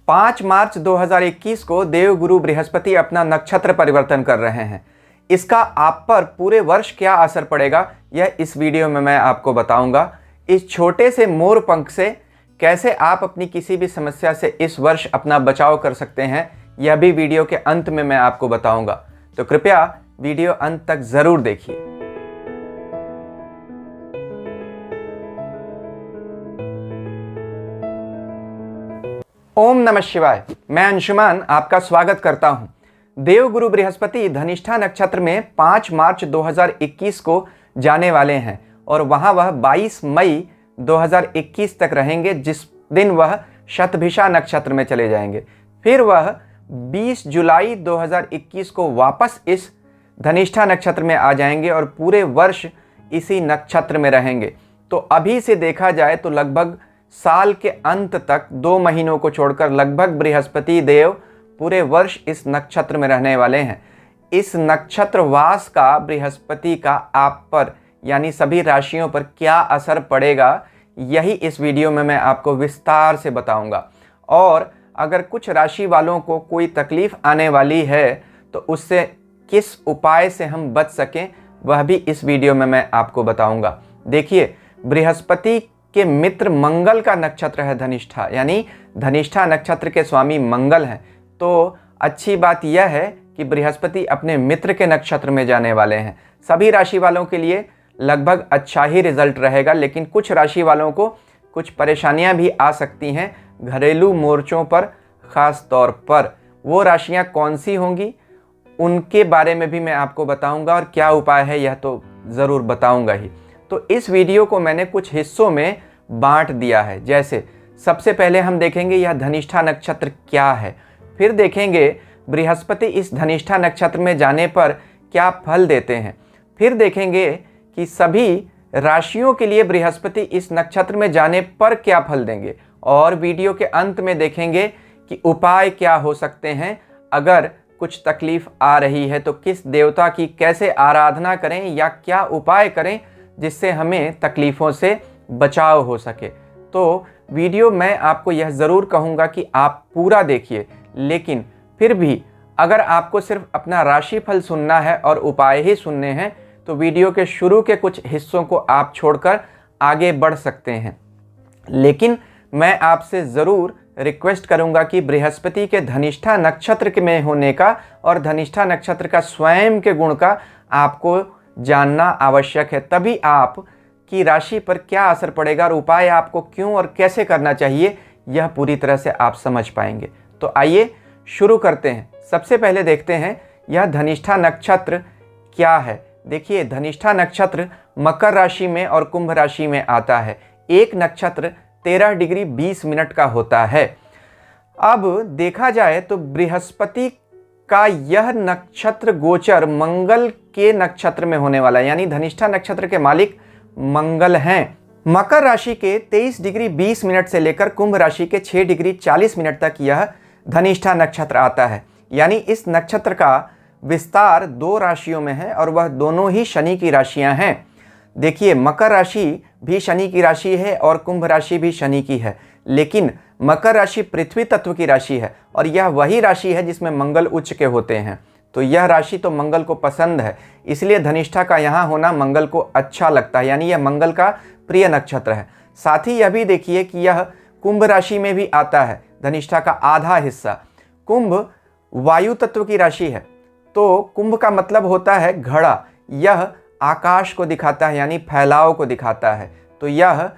5 मार्च 2021 को देवगुरु बृहस्पति अपना नक्षत्र परिवर्तन कर रहे हैं। इसका आप पर पूरे वर्ष क्या असर पड़ेगा, यह इस वीडियो में मैं आपको बताऊंगा। इस छोटे से मोर पंख से कैसे आप अपनी किसी भी समस्या से इस वर्ष अपना बचाव कर सकते हैं, यह भी वीडियो के अंत में मैं आपको बताऊंगा। तो कृपया वीडियो अंत तक जरूर देखिए। ओम नमः शिवाय। मैं अंशुमान आपका स्वागत करता हूं। देवगुरु बृहस्पति धनिष्ठा नक्षत्र में 5 मार्च 2021 को जाने वाले हैं और वहां वह 22 मई 2021 तक रहेंगे, जिस दिन वह शतभिषा नक्षत्र में चले जाएंगे। फिर वह 20 जुलाई 2021 को वापस इस धनिष्ठा नक्षत्र में आ जाएंगे और पूरे वर्ष इसी नक्षत्र में रहेंगे। तो अभी से देखा जाए तो लगभग साल के अंत तक 2 महीनों को छोड़कर लगभग बृहस्पति देव पूरे वर्ष इस नक्षत्र में रहने वाले हैं। इस नक्षत्रवास का बृहस्पति का आप पर यानी सभी राशियों पर क्या असर पड़ेगा, यही इस वीडियो में मैं आपको विस्तार से बताऊंगा। और अगर कुछ राशि वालों को कोई तकलीफ आने वाली है तो उससे किस उपाय से हम बच सकें, वह भी इस वीडियो में मैं आपको बताऊंगा। देखिए, बृहस्पति के मित्र मंगल का नक्षत्र है धनिष्ठा, यानी धनिष्ठा नक्षत्र के स्वामी मंगल हैं। तो अच्छी बात यह है कि बृहस्पति अपने मित्र के नक्षत्र में जाने वाले हैं। सभी राशि वालों के लिए लगभग अच्छा ही रिजल्ट रहेगा, लेकिन कुछ राशि वालों को कुछ परेशानियां भी आ सकती हैं घरेलू मोर्चों पर। ख़ास तौर पर वो राशियां कौन सी होंगी उनके बारे में भी मैं आपको बताऊंगा, और क्या उपाय है यह तो ज़रूर बताऊंगा ही। तो इस वीडियो को मैंने कुछ हिस्सों में बांट दिया है। जैसे सबसे पहले हम देखेंगे यह धनिष्ठा नक्षत्र क्या है, फिर देखेंगे बृहस्पति इस धनिष्ठा नक्षत्र में जाने पर क्या फल देते हैं, फिर देखेंगे कि सभी राशियों के लिए बृहस्पति इस नक्षत्र में जाने पर क्या फल देंगे, और वीडियो के अंत में देखेंगे कि उपाय क्या हो सकते हैं। अगर कुछ तकलीफ आ रही है तो किस देवता की कैसे आराधना करें या क्या उपाय करें जिससे हमें तकलीफ़ों से बचाव हो सके। तो वीडियो मैं आपको यह ज़रूर कहूँगा कि आप पूरा देखिए, लेकिन फिर भी अगर आपको सिर्फ अपना राशिफल सुनना है और उपाय ही सुनने हैं तो वीडियो के शुरू के कुछ हिस्सों को आप छोड़कर आगे बढ़ सकते हैं। लेकिन मैं आपसे ज़रूर रिक्वेस्ट करूंगा कि बृहस्पति के धनिष्ठा नक्षत्र में होने का और धनिष्ठा नक्षत्र का स्वयं के गुण का आपको जानना आवश्यक है। तभी आप की राशि पर क्या असर पड़ेगा और उपाय आपको क्यों और कैसे करना चाहिए, यह पूरी तरह से आप समझ पाएंगे। तो आइए शुरू करते हैं। सबसे पहले देखते हैं यह धनिष्ठा नक्षत्र क्या है। देखिए, धनिष्ठा नक्षत्र मकर राशि में और कुंभ राशि में आता है। एक नक्षत्र 13 डिग्री 20 मिनट का होता है। अब देखा जाए तो बृहस्पति का यह नक्षत्र गोचर मंगल के नक्षत्र में होने वाला है, यानी धनिष्ठा नक्षत्र के मालिक मंगल हैं। मकर राशि के 23 डिग्री 20 मिनट से लेकर कुंभ राशि के 6 डिग्री 40 मिनट तक यह धनिष्ठा नक्षत्र आता है। यानी इस नक्षत्र का विस्तार 2 राशियों में है और वह दोनों ही शनि की राशियां हैं। देखिए, मकर राशि भी शनि की राशि है और कुंभ राशि भी शनि की है, लेकिन मकर राशि पृथ्वी तत्व की राशि है और यह वही राशि है जिसमें मंगल उच्च के होते हैं। तो यह राशि तो मंगल को पसंद है, इसलिए धनिष्ठा का यहाँ होना मंगल को अच्छा लगता है, यानी यह मंगल का प्रिय नक्षत्र है। साथ ही यह भी देखिए कि यह कुंभ राशि में भी आता है, धनिष्ठा का आधा हिस्सा। कुंभ वायु तत्व की राशि है, तो कुंभ का मतलब होता है घड़ा। यह आकाश को दिखाता है, यानी फैलाव को दिखाता है। तो यह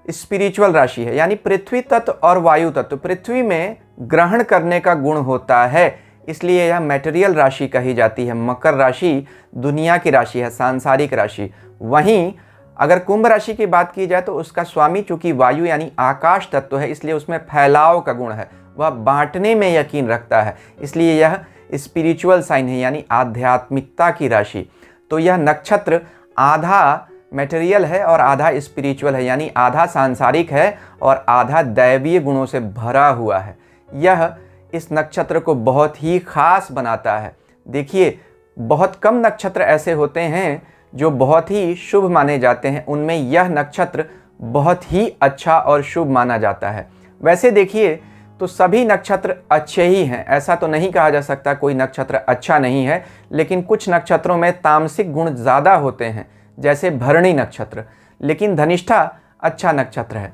स्पिरिचुअल राशि है, यानी पृथ्वी तत्व और वायु तत्व पृथ्वी में ग्रहण करने का गुण होता है, इसलिए यह मैटेरियल राशि कही जाती है। मकर राशि दुनिया की राशि है, सांसारिक राशि। वहीं अगर कुंभ राशि की बात की जाए तो उसका स्वामी चूंकि वायु यानी आकाश तत्व है, इसलिए उसमें फैलाव का गुण है, वह बांटने में यकीन रखता है, इसलिए यह स्पिरिचुअल साइन है, यानी आध्यात्मिकता की राशि। तो यह नक्षत्र आधा मटेरियल है और आधा स्पिरिचुअल है, यानी आधा सांसारिक है और आधा दैवीय गुणों से भरा हुआ है। यह इस नक्षत्र को बहुत ही खास बनाता है। देखिए, बहुत कम नक्षत्र ऐसे होते हैं जो बहुत ही शुभ माने जाते हैं, उनमें यह नक्षत्र बहुत ही अच्छा और शुभ माना जाता है। वैसे देखिए, तो सभी नक्षत्र अच्छे ही हैं। ऐसा तो नहीं कहा जा सकता कोई नक्षत्र अच्छा नहीं है, लेकिन कुछ नक्षत्रों में तामसिक गुण ज़्यादा होते हैं, जैसे भरणी नक्षत्र। लेकिन धनिष्ठा अच्छा नक्षत्र है।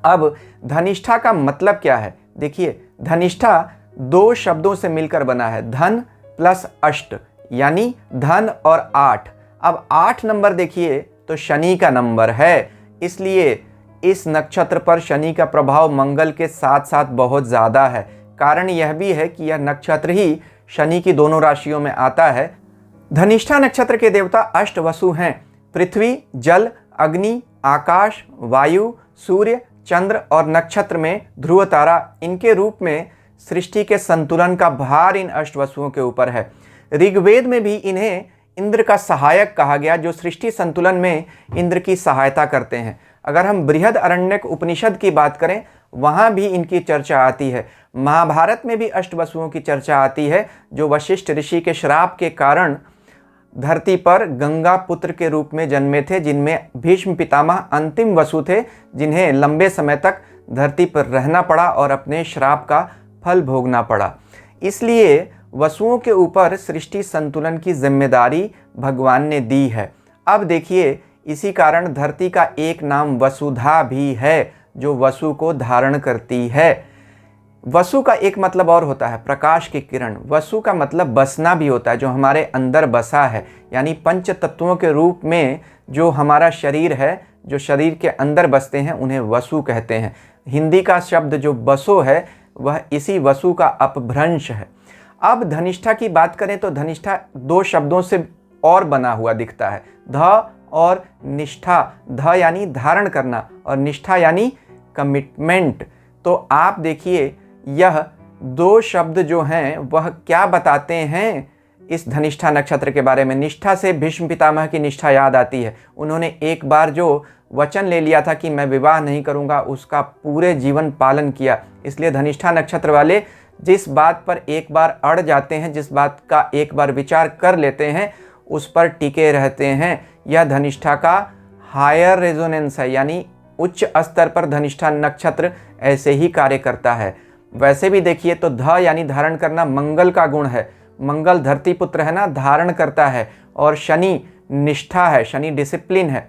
अब धनिष्ठा का मतलब क्या है? देखिए, धनिष्ठा दो शब्दों से मिलकर बना है, धन प्लस अष्ट, यानी धन और 8। अब 8 नंबर देखिए तो शनि का नंबर है, इसलिए इस नक्षत्र पर शनि का प्रभाव मंगल के साथ साथ बहुत ज़्यादा है। कारण यह भी है कि यह नक्षत्र ही शनि की दोनों राशियों में आता है। धनिष्ठा नक्षत्र के देवता अष्ट वसु हैं। पृथ्वी, जल, अग्नि, आकाश, वायु, सूर्य, चंद्र और नक्षत्र में ध्रुव तारा, इनके रूप में सृष्टि के संतुलन का भार इन अष्ट वसुओं के ऊपर है। ऋग्वेद में भी इन्हें इंद्र का सहायक कहा गया, जो सृष्टि संतुलन में इंद्र की सहायता करते हैं। अगर हम बृहदारण्यक उपनिषद की बात करें, वहाँ भी इनकी चर्चा आती है। महाभारत में भी अष्टवसुओं की चर्चा आती है, जो वशिष्ठ ऋषि के श्राप के कारण धरती पर गंगा पुत्र के रूप में जन्मे थे, जिनमें भीष्म पितामह अंतिम वसु थे, जिन्हें लंबे समय तक धरती पर रहना पड़ा और अपने श्राप का फल भोगना पड़ा। इसलिए वसुओं के ऊपर सृष्टि संतुलन की जिम्मेदारी भगवान ने दी है। अब देखिए, इसी कारण धरती का एक नाम वसुधा भी है, जो वसु को धारण करती है। वसु का एक मतलब और होता है प्रकाश की किरण। वसु का मतलब बसना भी होता है, जो हमारे अंदर बसा है, यानी पंच तत्वों के रूप में जो हमारा शरीर है, जो शरीर के अंदर बसते हैं, उन्हें वसु कहते हैं। हिंदी का शब्द जो बसो है, वह इसी वसु का अपभ्रंश है। अब धनिष्ठा की बात करें तो धनिष्ठा दो शब्दों से और बना हुआ दिखता है, ध और निष्ठा। ध यानी धारण करना और निष्ठा यानी कमिटमेंट। तो आप देखिए, यह दो शब्द जो हैं वह क्या बताते हैं इस धनिष्ठा नक्षत्र के बारे में। निष्ठा से भीष्म पितामह की निष्ठा याद आती है। उन्होंने एक बार जो वचन ले लिया था कि मैं विवाह नहीं करूंगा, उसका पूरे जीवन पालन किया। इसलिए धनिष्ठा नक्षत्र वाले जिस बात पर एक बार अड़ जाते हैं, जिस बात का एक बार विचार कर लेते हैं, उस पर टिके रहते हैं। यह धनिष्ठा का हायर रेजोनेंस है, यानी उच्च स्तर पर धनिष्ठा नक्षत्र ऐसे ही कार्य करता है। वैसे भी देखिए तो ध यानी धारण करना मंगल का गुण है। मंगल धरती पुत्र है ना, धारण करता है। और शनि निष्ठा है, शनि डिसिप्लिन है।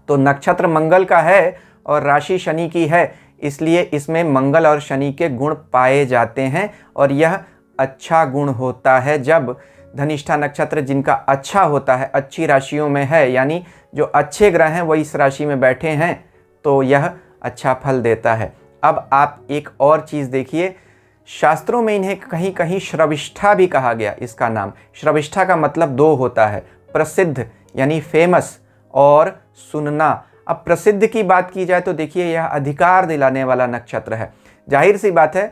तो नक्षत्र मंगल का है और राशि शनि की है, इसलिए इसमें मंगल और शनि के गुण पाए जाते हैं। और यह अच्छा गुण होता है जब धनिष्ठा नक्षत्र जिनका अच्छा होता है, अच्छी राशियों में है, यानी जो अच्छे ग्रह हैं वो इस राशि में बैठे हैं, तो यह अच्छा फल देता है। अब आप एक और चीज़ देखिए, शास्त्रों में इन्हें कहीं कहीं श्रविष्ठा भी कहा गया। इसका नाम श्रविष्ठा का मतलब दो होता है, प्रसिद्ध यानी फेमस और सुनना। अब प्रसिद्ध की बात की जाए तो देखिए, यह अधिकार दिलाने वाला नक्षत्र है। जाहिर सी बात है,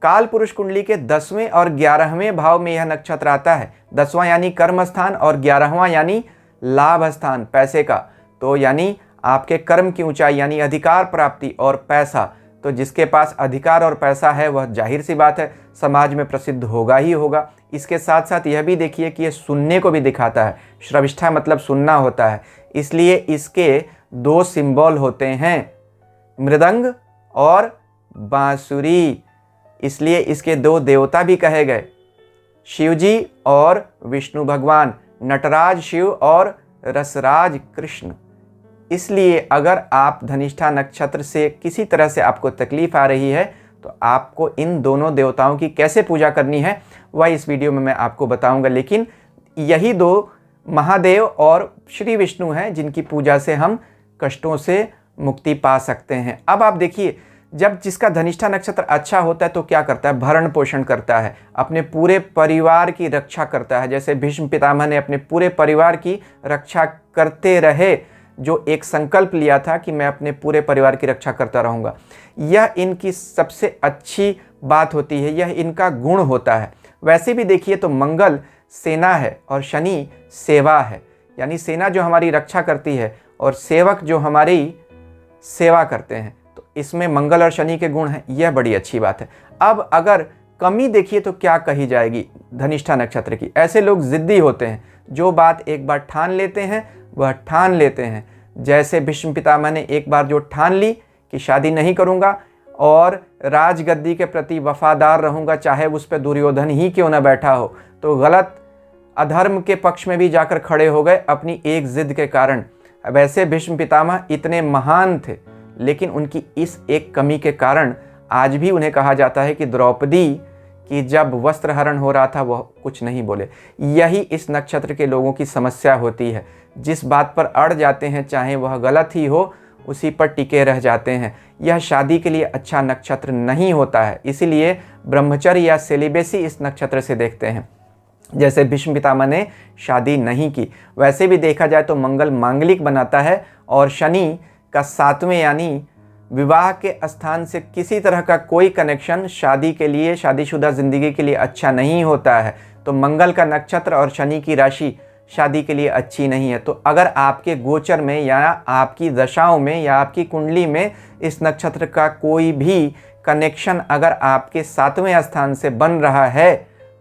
काल पुरुष कुंडली के 10वें और 11वें भाव में यह नक्षत्र आता है। 10वां यानी कर्म स्थान और 11वां यानी लाभ स्थान, पैसे का। तो यानी आपके कर्म की ऊंचाई, यानी अधिकार प्राप्ति और पैसा। तो जिसके पास अधिकार और पैसा है वह जाहिर सी बात है समाज में प्रसिद्ध होगा ही होगा। इसके साथ साथ यह भी देखिए कि यह सुनने को भी दिखाता है। श्रविष्ठा मतलब सुनना होता है, इसलिए इसके दो सिंबल होते हैं, मृदंग और बांसुरी। इसलिए इसके दो देवता भी कहे गए, शिवजी और विष्णु भगवान, नटराज शिव और रसराज कृष्ण। इसलिए अगर आप धनिष्ठा नक्षत्र से किसी तरह से आपको तकलीफ आ रही है, तो आपको इन दोनों देवताओं की कैसे पूजा करनी है वह इस वीडियो में मैं आपको बताऊंगा। लेकिन यही दो महादेव और श्री विष्णु हैं जिनकी पूजा से हम कष्टों से मुक्ति पा सकते हैं। अब आप देखिए, जब जिसका धनिष्ठा नक्षत्र अच्छा होता है तो क्या करता है, भरण पोषण करता है, अपने पूरे परिवार की रक्षा करता है। जैसे भीष्म पितामह ने अपने पूरे परिवार की रक्षा करते रहे, जो एक संकल्प लिया था कि मैं अपने पूरे परिवार की रक्षा करता रहूँगा। यह इनकी सबसे अच्छी बात होती है, यह इनका गुण होता है। वैसे भी देखिए तो मंगल सेना है और शनि सेवा है, यानी सेना जो हमारी रक्षा करती है और सेवक जो हमारी सेवा करते हैं। तो इसमें मंगल और शनि के गुण हैं, यह बड़ी अच्छी बात है। अब अगर कमी देखिए तो क्या कही जाएगी धनिष्ठा नक्षत्र की। ऐसे लोग जिद्दी होते हैं, जो बात एक बार ठान लेते हैं वह ठान लेते हैं। जैसे भीष्म पितामह ने एक बार जो ठान ली कि शादी नहीं करूंगा और राजगद्दी के प्रति वफादार रहूँगा, चाहे उस पर दुर्योधन ही क्यों न बैठा हो। तो गलत अधर्म के पक्ष में भी जाकर खड़े हो गए अपनी एक जिद के कारण। वैसे भीष्म पितामह इतने महान थे, लेकिन उनकी इस एक कमी के कारण आज भी उन्हें कहा जाता है कि द्रौपदी की जब वस्त्र हरण हो रहा था वह कुछ नहीं बोले। यही इस नक्षत्र के लोगों की समस्या होती है, जिस बात पर अड़ जाते हैं चाहे वह गलत ही हो, उसी पर टिके रह जाते हैं। यह शादी के लिए अच्छा नक्षत्र नहीं होता है, इसीलिए ब्रह्मचर्य या सेलिबेसी इस नक्षत्र से देखते हैं। जैसे भीष्म पितामह ने शादी नहीं की, वैसे भी देखा जाए तो मंगल मांगलिक बनाता है और शनि का 7वें यानी विवाह के स्थान से किसी तरह का कोई कनेक्शन शादी के लिए, शादीशुदा जिंदगी के लिए अच्छा नहीं होता है। तो मंगल का नक्षत्र और शनि की राशि शादी के लिए अच्छी नहीं है। तो अगर आपके गोचर में या आपकी दशाओं में या आपकी कुंडली में इस नक्षत्र का कोई भी कनेक्शन अगर आपके 7वें स्थान से बन रहा है,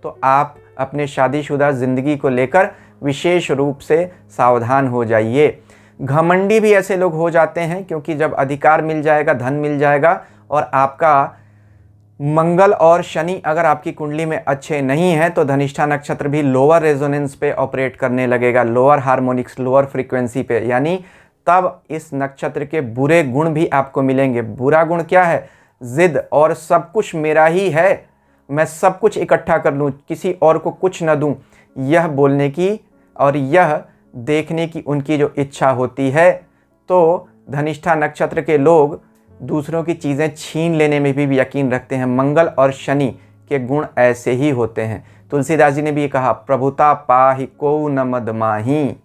तो आप अपने शादीशुदा ज़िंदगी को लेकर विशेष रूप से सावधान हो जाइए। घमंडी भी ऐसे लोग हो जाते हैं, क्योंकि जब अधिकार मिल जाएगा, धन मिल जाएगा और आपका मंगल और शनि अगर आपकी कुंडली में अच्छे नहीं हैं, तो धनिष्ठा नक्षत्र भी लोअर रेजोनेंस पे ऑपरेट करने लगेगा, लोअर हार्मोनिक्स, लोअर फ्रीक्वेंसी पे। यानी तब इस नक्षत्र के बुरे गुण भी आपको मिलेंगे। बुरा गुण क्या है? जिद और सब कुछ मेरा ही है, मैं सब कुछ इकट्ठा कर लूँ, किसी और को कुछ न दूँ, यह बोलने की और यह देखने की उनकी जो इच्छा होती है। तो धनिष्ठा नक्षत्र के लोग दूसरों की चीज़ें छीन लेने में भी यकीन रखते हैं। मंगल और शनि के गुण ऐसे ही होते हैं। तुलसीदास जी ने भी कहा, प्रभुता पाहि को न मद माही।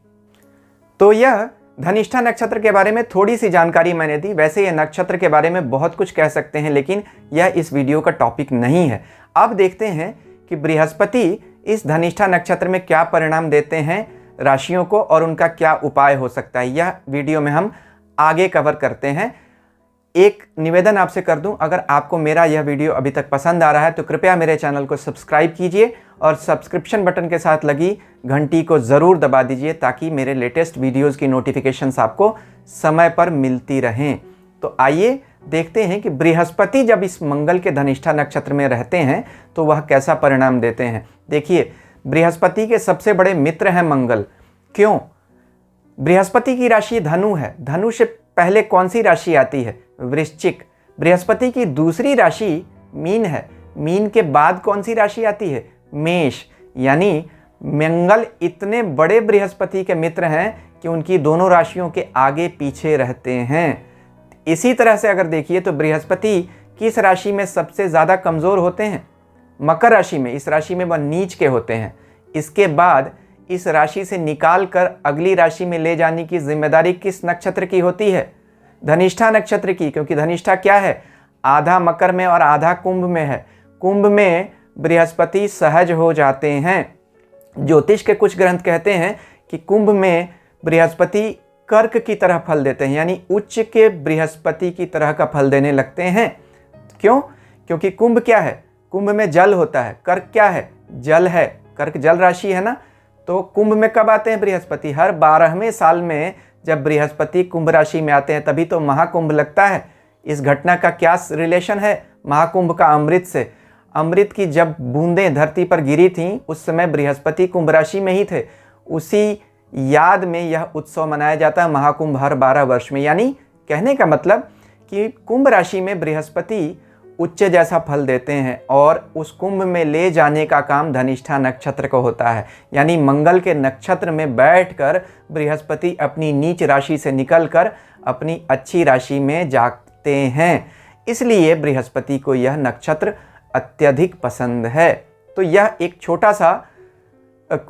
तो यह धनिष्ठा नक्षत्र के बारे में थोड़ी सी जानकारी मैंने दी। वैसे यह नक्षत्र के बारे में बहुत कुछ कह सकते हैं, लेकिन यह इस वीडियो का टॉपिक नहीं है। अब देखते हैं कि बृहस्पति इस धनिष्ठा नक्षत्र में क्या परिणाम देते हैं राशियों को और उनका क्या उपाय हो सकता है, यह वीडियो में हम आगे कवर करते हैं। एक निवेदन आपसे कर दूं, अगर आपको मेरा यह वीडियो अभी तक पसंद आ रहा है तो कृपया मेरे चैनल को सब्सक्राइब कीजिए और सब्सक्रिप्शन बटन के साथ लगी घंटी को ज़रूर दबा दीजिए, ताकि मेरे लेटेस्ट वीडियोज़ की नोटिफिकेशंस आपको समय पर मिलती रहें। तो आइए देखते हैं कि बृहस्पति जब इस मंगल के धनिष्ठा नक्षत्र में रहते हैं तो वह कैसा परिणाम देते हैं। देखिए, बृहस्पति के सबसे बड़े मित्र हैं मंगल। क्यों? बृहस्पति की राशि धनु है। धनु से पहले कौन सी राशि आती है? वृश्चिक। बृहस्पति की दूसरी राशि मीन है। मीन के बाद कौन सी राशि आती है? मेष। यानी मंगल इतने बड़े बृहस्पति के मित्र हैं कि उनकी दोनों राशियों के आगे पीछे रहते हैं। इसी तरह से अगर देखिए तो बृहस्पति किस राशि में सबसे ज़्यादा कमज़ोर होते हैं? मकर राशि में। इस राशि में वह नीच के होते हैं। इसके बाद इस राशि से निकाल कर अगली राशि में ले जाने की जिम्मेदारी किस नक्षत्र की होती है? धनिष्ठा नक्षत्र की। क्योंकि धनिष्ठा क्या है? आधा मकर में और आधा कुंभ में है। कुंभ में बृहस्पति सहज हो जाते हैं। ज्योतिष के कुछ ग्रंथ कहते हैं कि कुंभ में बृहस्पति कर्क की तरह फल देते हैं, यानी उच्च के बृहस्पति की तरह का फल देने लगते हैं। क्यों? क्योंकि कुंभ क्या है? कुंभ में जल होता है। कर्क क्या है? जल है। कर्क जल राशि है ना। तो कुंभ में कब आते हैं बृहस्पति? हर 12वें साल में जब बृहस्पति कुंभ राशि में आते हैं, तभी तो महाकुंभ लगता है। इस घटना का क्या रिलेशन है महाकुंभ का अमृत से? अमृत की जब बूंदें धरती पर गिरी थीं, उस समय बृहस्पति कुंभ राशि में ही थे। उसी याद में यह उत्सव मनाया जाता है, महाकुंभ, हर 12 वर्ष में। यानी कहने का मतलब कि कुंभ राशि में बृहस्पति उच्च जैसा फल देते हैं और उस कुंभ में ले जाने का काम धनिष्ठा नक्षत्र को होता है। यानी मंगल के नक्षत्र में बैठकर बृहस्पति अपनी नीच राशि से निकलकर अपनी अच्छी राशि में जाते हैं। इसलिए बृहस्पति को यह नक्षत्र अत्यधिक पसंद है। तो यह एक छोटा सा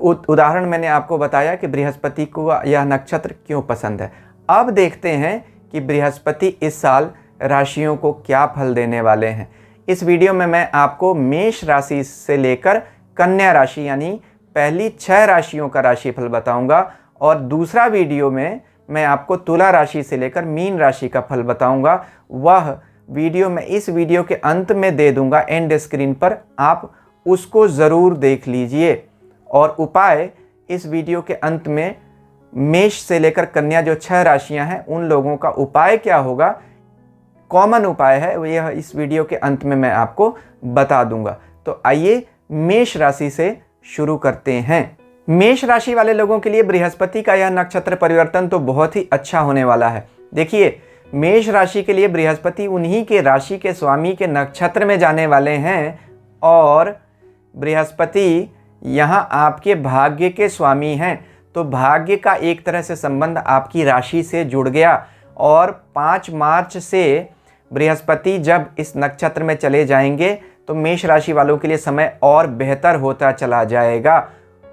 उदाहरण मैंने आपको बताया कि बृहस्पति को यह नक्षत्र क्यों पसंद है। अब देखते हैं कि बृहस्पति इस साल राशियों को क्या फल देने वाले हैं। इस वीडियो में मैं आपको मेष राशि से लेकर कन्या राशि यानी पहली 6 राशियों का राशिफल बताऊंगा, और दूसरा वीडियो में मैं आपको तुला राशि से लेकर मीन राशि का फल बताऊंगा। वह वीडियो मैं इस वीडियो के अंत में दे दूंगा, एंड स्क्रीन पर, आप उसको ज़रूर देख लीजिए। और उपाय इस वीडियो के अंत में मेष से लेकर कन्या जो 6 राशियां हैं उन लोगों का उपाय क्या होगा, कॉमन उपाय है यह इस वीडियो के अंत में मैं आपको बता दूंगा। तो आइए मेष राशि से शुरू करते हैं। मेष राशि वाले लोगों के लिए बृहस्पति का यह नक्षत्र परिवर्तन तो बहुत ही अच्छा होने वाला है। देखिए, मेष राशि के लिए बृहस्पति उन्हीं के राशि के स्वामी के नक्षत्र में जाने वाले हैं और बृहस्पति यहाँ आपके भाग्य के स्वामी हैं। तो भाग्य का एक तरह से संबंध आपकी राशि से जुड़ गया और 5 मार्च से बृहस्पति जब इस नक्षत्र में चले जाएंगे तो मेष राशि वालों के लिए समय और बेहतर होता चला जाएगा।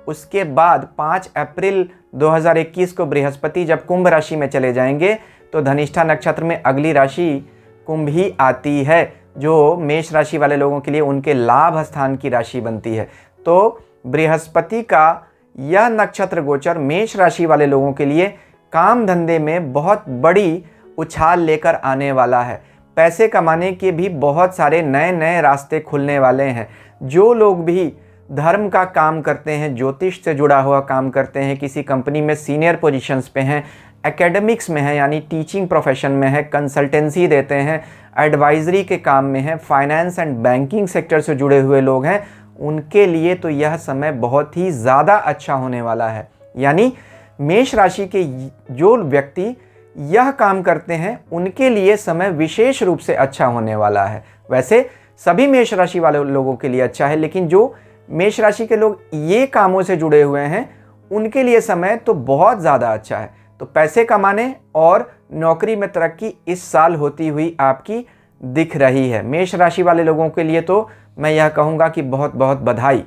उसके बाद 5 अप्रैल 2021 को बृहस्पति जब कुंभ राशि में चले जाएंगे तो धनिष्ठा नक्षत्र में अगली राशि कुंभ ही आती है, जो मेष राशि वाले लोगों के लिए उनके लाभ स्थान की राशि बनती है। तो बृहस्पति का यह नक्षत्र गोचर मेष राशि वाले लोगों के लिए काम धंधे में बहुत बड़ी उछाल लेकर आने वाला है। पैसे कमाने के भी बहुत सारे नए नए रास्ते खुलने वाले हैं। जो लोग भी धर्म का काम करते हैं, ज्योतिष से जुड़ा हुआ काम करते हैं, किसी कंपनी में सीनियर पोजीशंस पे हैं, एकेडमिक्स में है यानी टीचिंग प्रोफेशन में है, कंसल्टेंसी देते हैं, एडवाइजरी के काम में है, फाइनेंस एंड बैंकिंग सेक्टर से जुड़े हुए लोग हैं, उनके लिए तो यह समय बहुत ही ज़्यादा अच्छा होने वाला है। यानी मेष राशि के जो व्यक्ति यह काम करते हैं उनके लिए समय विशेष रूप से अच्छा होने वाला है। वैसे सभी मेष राशि वाले लोगों के लिए अच्छा है, लेकिन जो मेष राशि के लोग ये कामों से जुड़े हुए हैं उनके लिए समय तो बहुत ज़्यादा अच्छा है। तो पैसे कमाने और नौकरी में तरक्की इस साल होती हुई आपकी दिख रही है। मेष राशि वाले लोगों के लिए तो मैं यह कहूँगा कि बहुत बहुत बधाई।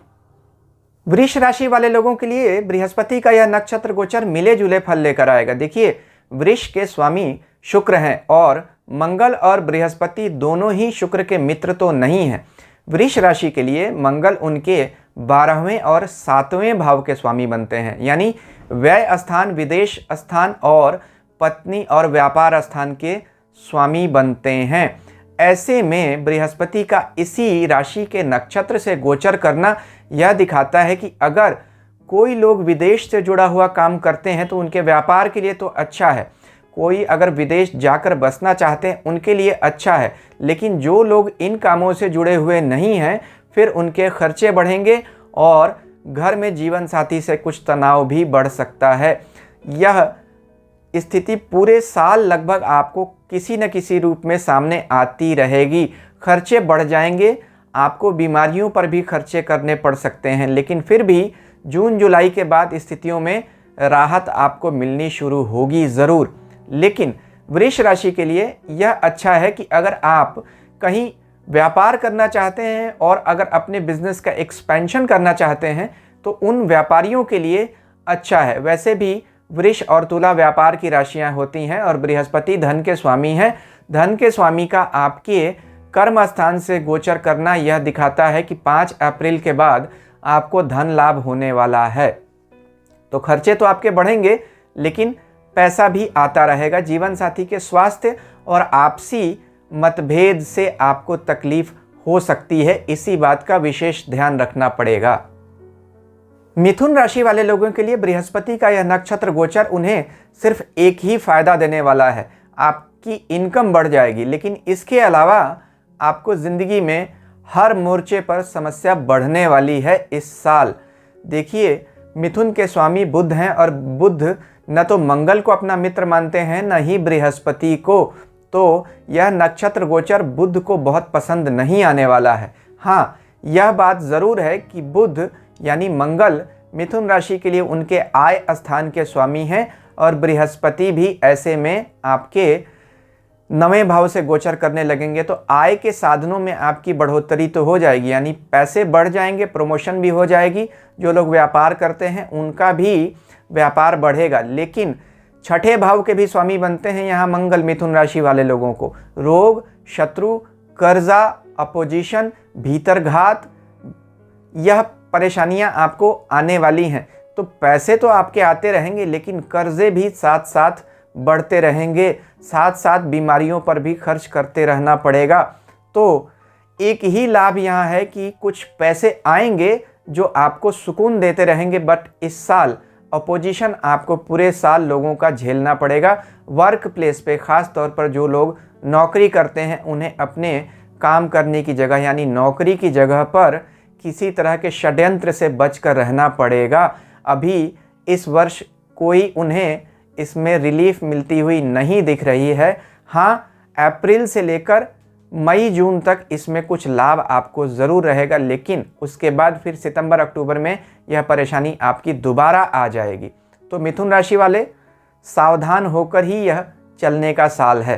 वृष राशि वाले लोगों के लिए बृहस्पति का यह नक्षत्र गोचर मिले जुले फल लेकर आएगा। देखिए, वृष के स्वामी शुक्र हैं और मंगल और बृहस्पति दोनों ही शुक्र के मित्र तो नहीं हैं। वृष राशि के लिए मंगल उनके 12वें और 7वें भाव के स्वामी बनते हैं, यानी व्यय स्थान, विदेश स्थान और पत्नी और व्यापार स्थान के स्वामी बनते हैं। ऐसे में बृहस्पति का इसी राशि के नक्षत्र से गोचर करना यह दिखाता है कि अगर कोई लोग विदेश से जुड़ा हुआ काम करते हैं तो उनके व्यापार के लिए तो अच्छा है। कोई अगर विदेश जाकर बसना चाहते हैं उनके लिए अच्छा है, लेकिन जो लोग इन कामों से जुड़े हुए नहीं हैं फिर उनके खर्चे बढ़ेंगे और घर में जीवन साथी से कुछ तनाव भी बढ़ सकता है। यह स्थिति पूरे साल लगभग आपको किसी न किसी रूप में सामने आती रहेगी। खर्चे बढ़ जाएंगे, आपको बीमारियों पर भी खर्चे करने पड़ सकते हैं, लेकिन फिर भी जून जुलाई के बाद स्थितियों में राहत आपको मिलनी शुरू होगी ज़रूर। लेकिन वृष राशि के लिए यह अच्छा है कि अगर आप कहीं व्यापार करना चाहते हैं और अगर अपने बिजनेस का एक्सपेंशन करना चाहते हैं तो उन व्यापारियों के लिए अच्छा है। वैसे भी वृष और तुला व्यापार की राशियां होती हैं और बृहस्पति धन के स्वामी हैं। धन के स्वामी का आपके कर्म स्थान से गोचर करना यह दिखाता है कि 5 अप्रैल के बाद आपको धन लाभ होने वाला है। तो खर्चे तो आपके बढ़ेंगे लेकिन पैसा भी आता रहेगा। जीवन साथी के स्वास्थ्य और आपसी मतभेद से आपको तकलीफ हो सकती है, इसी बात का विशेष ध्यान रखना पड़ेगा। मिथुन राशि वाले लोगों के लिए बृहस्पति का यह नक्षत्र गोचर उन्हें सिर्फ एक ही फायदा देने वाला है, आपकी इनकम बढ़ जाएगी, लेकिन इसके अलावा आपको ज़िंदगी में हर मोर्चे पर समस्या बढ़ने वाली है इस साल। देखिए, मिथुन के स्वामी बुध हैं और बुध न तो मंगल को अपना मित्र मानते हैं न ही बृहस्पति को, तो यह नक्षत्र गोचर बुध को बहुत पसंद नहीं आने वाला है। हाँ, यह बात ज़रूर है कि बुध यानी मंगल मिथुन राशि के लिए उनके आय स्थान के स्वामी हैं और बृहस्पति भी ऐसे में आपके 9वें भाव से गोचर करने लगेंगे, तो आय के साधनों में आपकी बढ़ोतरी तो हो जाएगी, यानी पैसे बढ़ जाएंगे, प्रमोशन भी हो जाएगी। जो लोग व्यापार करते हैं उनका भी व्यापार बढ़ेगा, लेकिन 6ठे भाव के भी स्वामी बनते हैं यहाँ मंगल मिथुन राशि वाले लोगों को। रोग, शत्रु, कर्जा, अपोजिशन, भीतरघात, यह परेशानियां आपको आने वाली हैं। तो पैसे तो आपके आते रहेंगे लेकिन कर्जे भी साथ साथ बढ़ते रहेंगे, साथ साथ बीमारियों पर भी खर्च करते रहना पड़ेगा। तो एक ही लाभ यहाँ है कि कुछ पैसे आएंगे जो आपको सुकून देते रहेंगे, बट इस साल अपोजिशन आपको पूरे साल लोगों का झेलना पड़ेगा। वर्क प्लेस पे ख़ास तौर पर जो लोग नौकरी करते हैं उन्हें अपने काम करने की जगह यानी नौकरी की जगह पर किसी तरह के षड्यंत्र से बचकर रहना पड़ेगा। अभी इस वर्ष कोई उन्हें इसमें रिलीफ मिलती हुई नहीं दिख रही है। हाँ, अप्रैल से लेकर मई जून तक इसमें कुछ लाभ आपको ज़रूर रहेगा, लेकिन उसके बाद फिर सितंबर अक्टूबर में यह परेशानी आपकी दोबारा आ जाएगी। तो मिथुन राशि वाले सावधान होकर ही यह चलने का साल है।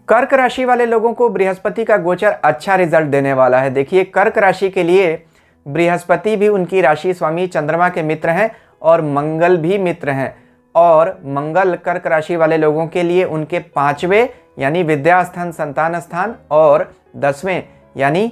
कर्क राशि वाले लोगों को बृहस्पति का गोचर अच्छा रिजल्ट देने वाला है। देखिए, कर्क राशि के लिए बृहस्पति भी उनकी राशि स्वामी चंद्रमा के मित्र हैं और मंगल भी मित्र हैं। और मंगल कर्क राशि वाले लोगों के लिए उनके 5वें यानी विद्या स्थान, संतान स्थान और 10वें यानी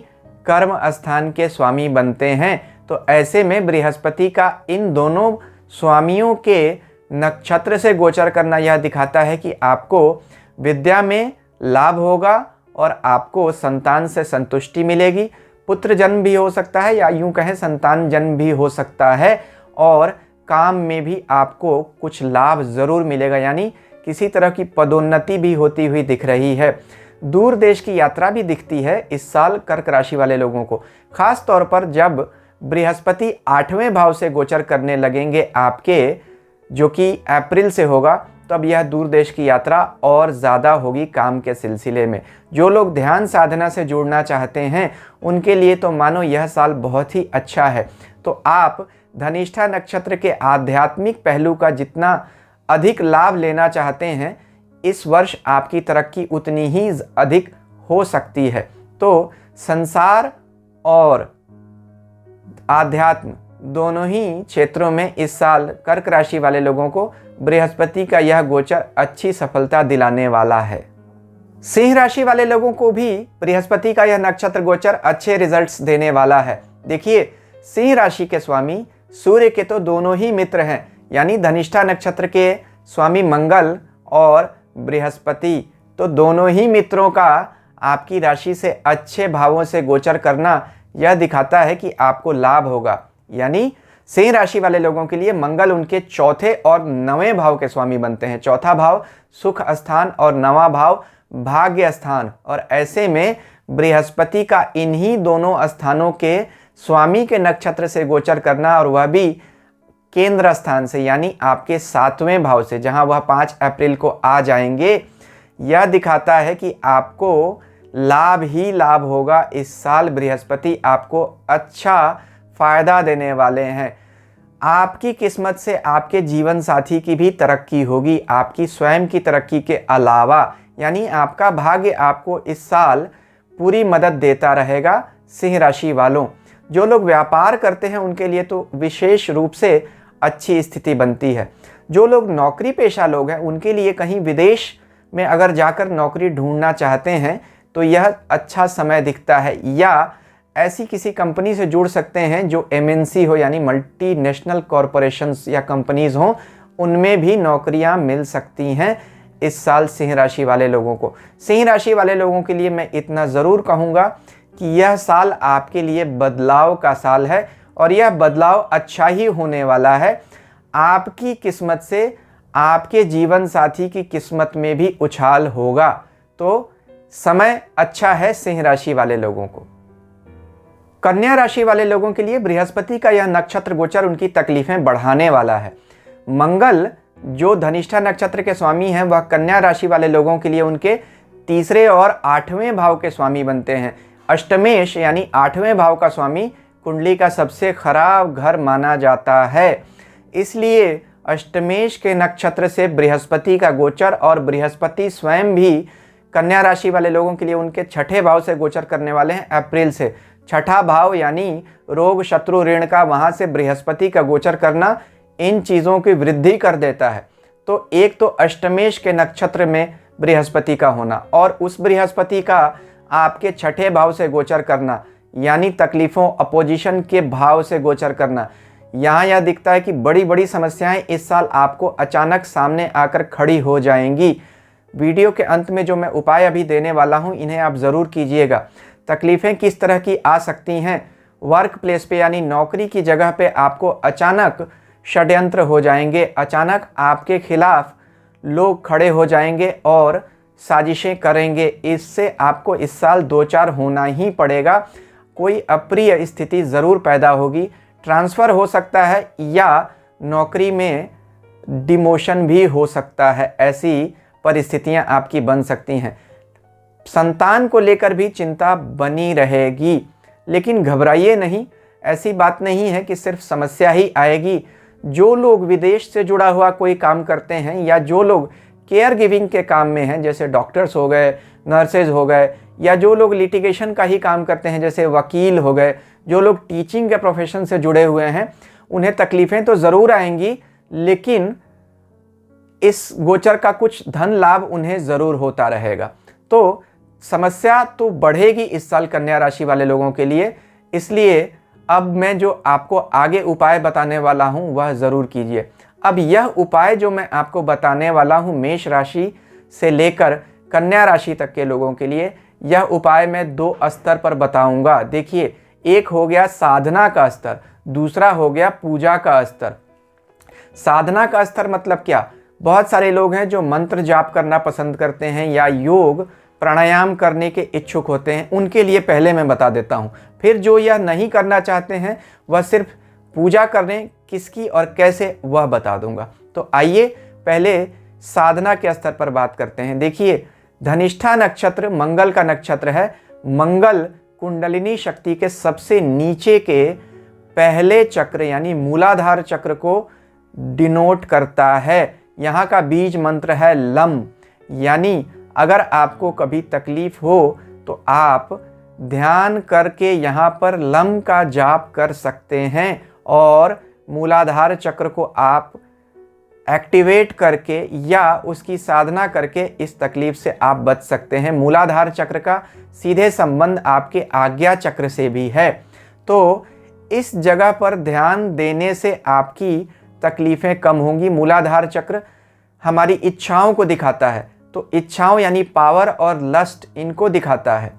कर्म स्थान के स्वामी बनते हैं। तो ऐसे में बृहस्पति का इन दोनों स्वामियों के नक्षत्र से गोचर करना यह दिखाता है कि आपको विद्या में लाभ होगा और आपको संतान से संतुष्टि मिलेगी। पुत्र जन्म भी हो सकता है या यूं कहें संतान जन्म भी हो सकता है। और काम में भी आपको कुछ लाभ ज़रूर मिलेगा, यानी किसी तरह की पदोन्नति भी होती हुई दिख रही है। दूर देश की यात्रा भी दिखती है इस साल कर्क राशि वाले लोगों को, खास तौर पर जब बृहस्पति 8वें भाव से गोचर करने लगेंगे आपके, जो कि अप्रैल से होगा, तब यह दूर देश की यात्रा और ज़्यादा होगी काम के सिलसिले में। जो लोग ध्यान साधना से जुड़ना चाहते हैं उनके लिए तो मानो यह साल बहुत ही अच्छा है। तो आप धनिष्ठा नक्षत्र के आध्यात्मिक पहलू का जितना अधिक लाभ लेना चाहते हैं, इस वर्ष आपकी तरक्की उतनी ही अधिक हो सकती है। तो संसार और आध्यात्म दोनों ही क्षेत्रों में इस साल कर्क राशि वाले लोगों को बृहस्पति का यह गोचर अच्छी सफलता दिलाने वाला है। सिंह राशि वाले लोगों को भी बृहस्पति का यह नक्षत्र गोचर अच्छे रिजल्ट्स देने वाला है। देखिए, सिंह राशि के स्वामी सूर्य के तो दोनों ही मित्र हैं, यानी धनिष्ठा नक्षत्र के स्वामी मंगल और बृहस्पति, तो दोनों ही मित्रों का आपकी राशि से अच्छे भावों से गोचर करना यह दिखाता है कि आपको लाभ होगा। यानी सिंह राशि वाले लोगों के लिए मंगल उनके 4थे और 9वें भाव के स्वामी बनते हैं। 4था भाव सुख स्थान और 9वां भाव भाग्य स्थान। और ऐसे में बृहस्पति का इन्हीं दोनों स्थानों के स्वामी के नक्षत्र से गोचर करना, और वह भी केंद्र स्थान से यानी आपके 7वें भाव से, जहां वह 5 अप्रैल को आ जाएंगे, यह दिखाता है कि आपको लाभ ही लाभ होगा। इस साल बृहस्पति आपको अच्छा फायदा देने वाले हैं। आपकी किस्मत से आपके जीवन साथी की भी तरक्की होगी, आपकी स्वयं की तरक्की के अलावा, यानी आपका भाग्य आपको इस साल पूरी मदद देता रहेगा। सिंह राशि वालों, जो लोग व्यापार करते हैं उनके लिए तो विशेष रूप से अच्छी स्थिति बनती है। जो लोग नौकरी पेशा लोग हैं उनके लिए कहीं विदेश में अगर जाकर नौकरी ढूंढना चाहते हैं तो यह अच्छा समय दिखता है, या ऐसी किसी कंपनी से जुड़ सकते हैं जो MNC हो यानी मल्टीनेशनल कॉरपोरेशंस या कंपनीज हों, उनमें भी नौकरियां मिल सकती हैं इस साल सिंह राशि वाले लोगों को। सिंह राशि वाले लोगों के लिए मैं इतना ज़रूर कहूँगा कि यह साल आपके लिए बदलाव का साल है और यह बदलाव अच्छा ही होने वाला है। आपकी किस्मत से आपके जीवन साथी की किस्मत में भी उछाल होगा। तो समय अच्छा है सिंह राशि वाले लोगों को। कन्या राशि वाले लोगों के लिए बृहस्पति का यह नक्षत्र गोचर उनकी तकलीफें बढ़ाने वाला है। मंगल जो धनिष्ठा नक्षत्र के स्वामी हैं, वह कन्या राशि वाले लोगों के लिए उनके 3रे और 8वें भाव के स्वामी बनते हैं। अष्टमेश यानी 8वें भाव का स्वामी कुंडली का सबसे खराब घर माना जाता है, इसलिए अष्टमेश के नक्षत्र से बृहस्पति का गोचर, और बृहस्पति स्वयं भी कन्या राशि वाले लोगों के लिए उनके 6ठे भाव से गोचर करने वाले हैं अप्रैल से। 6ठा भाव यानी रोग शत्रु ऋण का, वहां से बृहस्पति का गोचर करना इन चीज़ों की वृद्धि कर देता है। तो एक तो अष्टमेश के नक्षत्र में बृहस्पति का होना और उस बृहस्पति का आपके 6ठे भाव से गोचर करना, यानी तकलीफ़ों अपोजिशन के भाव से गोचर करना, यहाँ यह दिखता है कि बड़ी बड़ी समस्याएं इस साल आपको अचानक सामने आकर खड़ी हो जाएंगी। वीडियो के अंत में जो मैं उपाय अभी देने वाला हूँ, इन्हें आप ज़रूर कीजिएगा। तकलीफ़ें किस तरह की आ सकती हैं? वर्क प्लेस पे यानी नौकरी की जगह पे आपको अचानक षड्यंत्र हो जाएंगे, अचानक आपके खिलाफ लोग खड़े हो जाएंगे और साजिशें करेंगे। इससे आपको इस साल दो चार होना ही पड़ेगा। कोई अप्रिय स्थिति ज़रूर पैदा होगी, ट्रांसफ़र हो सकता है या नौकरी में डिमोशन भी हो सकता है। ऐसी परिस्थितियां आपकी बन सकती हैं। संतान को लेकर भी चिंता बनी रहेगी, लेकिन घबराइए नहीं। ऐसी बात नहीं है कि सिर्फ समस्या ही आएगी। जो लोग विदेश से जुड़ा हुआ कोई काम करते हैं या जो लोग केयर गिविंग के काम में हैं, जैसे डॉक्टर्स हो गए, नर्सेज हो गए, या जो लोग लिटिगेशन का ही काम करते हैं जैसे वकील हो गए, जो लोग टीचिंग के प्रोफेशन से जुड़े हुए हैं, उन्हें तकलीफ़ें तो ज़रूर आएंगी, लेकिन इस गोचर का कुछ धन लाभ उन्हें ज़रूर होता रहेगा। तो समस्या तो बढ़ेगी इस साल कन्या राशि वाले लोगों के लिए। इसलिए अब मैं जो आपको आगे उपाय बताने वाला हूं वह ज़रूर कीजिए। अब यह उपाय जो मैं आपको बताने वाला हूं मेष राशि से लेकर कन्या राशि तक के लोगों के लिए, यह उपाय मैं दो स्तर पर बताऊंगा। देखिए, एक हो गया साधना का स्तर, दूसरा हो गया पूजा का स्तर। साधना का स्तर मतलब क्या? बहुत सारे लोग हैं जो मंत्र जाप करना पसंद करते हैं या योग प्राणायाम करने के इच्छुक होते हैं, उनके लिए पहले मैं बता देता हूं। फिर जो यह नहीं करना चाहते हैं वह सिर्फ पूजा करें, किसकी और कैसे वह बता दूंगा। तो आइए पहले साधना के स्तर पर बात करते हैं। देखिए, धनिष्ठा नक्षत्र मंगल का नक्षत्र है। मंगल कुंडलिनी शक्ति के सबसे नीचे के पहले चक्र यानी मूलाधार चक्र को डिनोट करता है। यहाँ का बीज मंत्र है लम। यानी अगर आपको कभी तकलीफ हो तो आप ध्यान करके यहाँ पर लम का जाप कर सकते हैं और मूलाधार चक्र को आप एक्टिवेट करके या उसकी साधना करके इस तकलीफ से आप बच सकते हैं। मूलाधार चक्र का सीधे संबंध आपके आज्ञा चक्र से भी है। तो इस जगह पर ध्यान देने से आपकी तकलीफ़ें कम होंगी। मूलाधार चक्र हमारी इच्छाओं को दिखाता है, तो इच्छाओं यानी पावर और लस्ट इनको दिखाता है।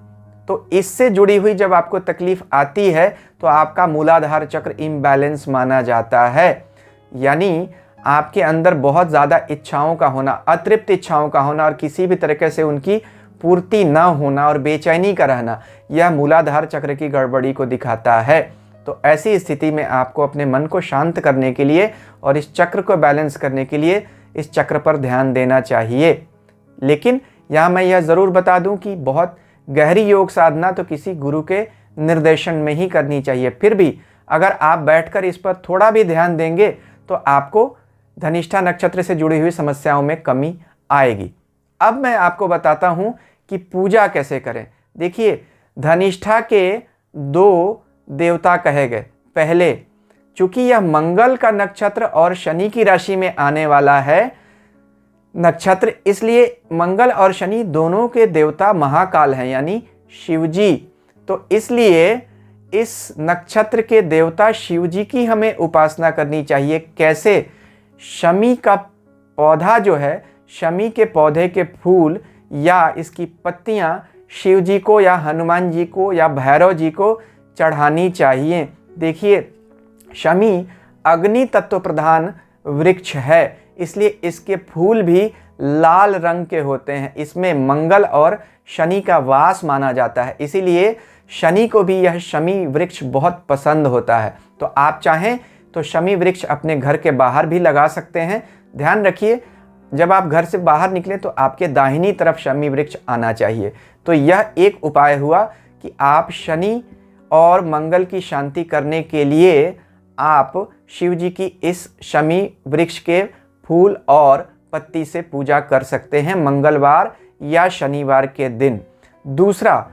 तो इससे जुड़ी हुई जब आपको तकलीफ आती है तो आपका मूलाधार चक्र इम्बैलेंस माना जाता है। यानी आपके अंदर बहुत ज़्यादा इच्छाओं का होना, अतृप्त इच्छाओं का होना और किसी भी तरीके से उनकी पूर्ति न होना और बेचैनी का रहना, यह मूलाधार चक्र की गड़बड़ी को दिखाता है। तो ऐसी स्थिति में आपको अपने मन को शांत करने के लिए और इस चक्र को बैलेंस करने के लिए इस चक्र पर ध्यान देना चाहिए। लेकिन यहाँ मैं यह ज़रूर बता दूं कि बहुत गहरी योग साधना तो किसी गुरु के निर्देशन में ही करनी चाहिए। फिर भी अगर आप बैठकर इस पर थोड़ा भी ध्यान देंगे तो आपको धनिष्ठा नक्षत्र से जुड़ी हुई समस्याओं में कमी आएगी। अब मैं आपको बताता हूँ कि पूजा कैसे करें। देखिए, धनिष्ठा के दो देवता कहे गए। पहले, चूंकि यह मंगल का नक्षत्र और शनि की राशि में आने वाला है नक्षत्र, इसलिए मंगल और शनि दोनों के देवता महाकाल हैं यानी शिवजी। तो इसलिए इस नक्षत्र के देवता शिवजी की हमें उपासना करनी चाहिए। कैसे? शमी का पौधा जो है, शमी के पौधे के फूल या इसकी पत्तियां शिवजी को या हनुमान जी को या भैरव जी को चढ़ानी चाहिए। देखिए, शमी अग्नि तत्व प्रधान वृक्ष है, इसलिए इसके फूल भी लाल रंग के होते हैं। इसमें मंगल और शनि का वास माना जाता है, इसीलिए शनि को भी यह शमी वृक्ष बहुत पसंद होता है। तो आप चाहें तो शमी वृक्ष अपने घर के बाहर भी लगा सकते हैं। ध्यान रखिए, जब आप घर से बाहर निकलें तो आपके दाहिनी तरफ शमी वृक्ष आना चाहिए। तो यह एक उपाय हुआ कि आप शनि और मंगल की शांति करने के लिए आप शिव जी की इस शमी वृक्ष के फूल और पत्ती से पूजा कर सकते हैं मंगलवार या शनिवार के दिन। दूसरा,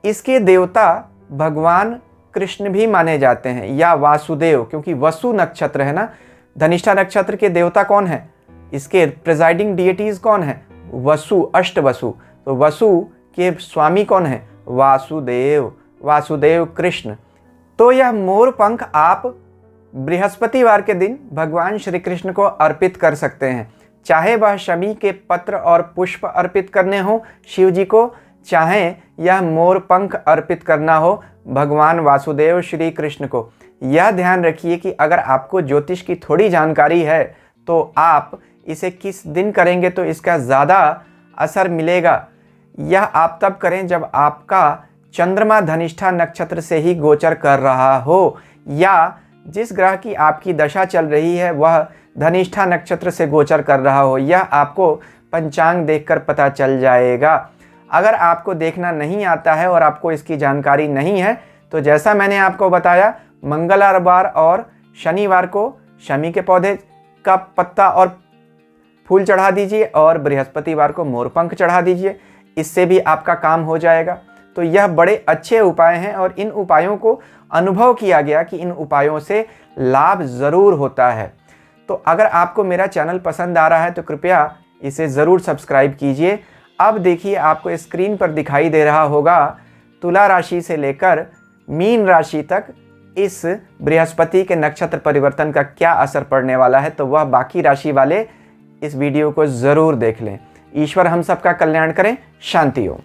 इसके देवता भगवान कृष्ण भी माने जाते हैं या वासुदेव, क्योंकि वसु नक्षत्र है ना। धनिष्ठा नक्षत्र के देवता कौन है? इसके प्रेजाइडिंग डिएटीज कौन है? वसु, अष्ट वसु। तो वसु के स्वामी कौन है? वासुदेव, वासुदेव कृष्ण। तो यह मोर पंख आप बृहस्पतिवार के दिन भगवान श्री कृष्ण को अर्पित कर सकते हैं। चाहे वह शमी के पत्र और पुष्प अर्पित करने हो शिव जी को, चाहे यह मोर पंख अर्पित करना हो भगवान वासुदेव श्री कृष्ण को। यह ध्यान रखिए कि अगर आपको ज्योतिष की थोड़ी जानकारी है तो आप इसे किस दिन करेंगे तो इसका ज़्यादा असर मिलेगा। यह आप तब करें जब आपका चंद्रमा धनिष्ठा नक्षत्र से ही गोचर कर रहा हो, या जिस ग्रह की आपकी दशा चल रही है वह धनिष्ठा नक्षत्र से गोचर कर रहा हो। यह आपको पंचांग देखकर पता चल जाएगा। अगर आपको देखना नहीं आता है और आपको इसकी जानकारी नहीं है तो जैसा मैंने आपको बताया, मंगलवार और शनिवार को शमी के पौधे का पत्ता और फूल चढ़ा दीजिए और बृहस्पतिवार को मोरपंख चढ़ा दीजिए। इससे भी आपका काम हो जाएगा। तो यह बड़े अच्छे उपाय हैं और इन उपायों को अनुभव किया गया कि इन उपायों से लाभ ज़रूर होता है। तो अगर आपको मेरा चैनल पसंद आ रहा है तो कृपया इसे ज़रूर सब्सक्राइब कीजिए। अब देखिए, आपको स्क्रीन पर दिखाई दे रहा होगा तुला राशि से लेकर मीन राशि तक इस बृहस्पति के नक्षत्र परिवर्तन का क्या असर पड़ने वाला है। तो वह बाकी राशि वाले इस वीडियो को ज़रूर देख लें। ईश्वर हम सबका कल्याण करें। शांति हो।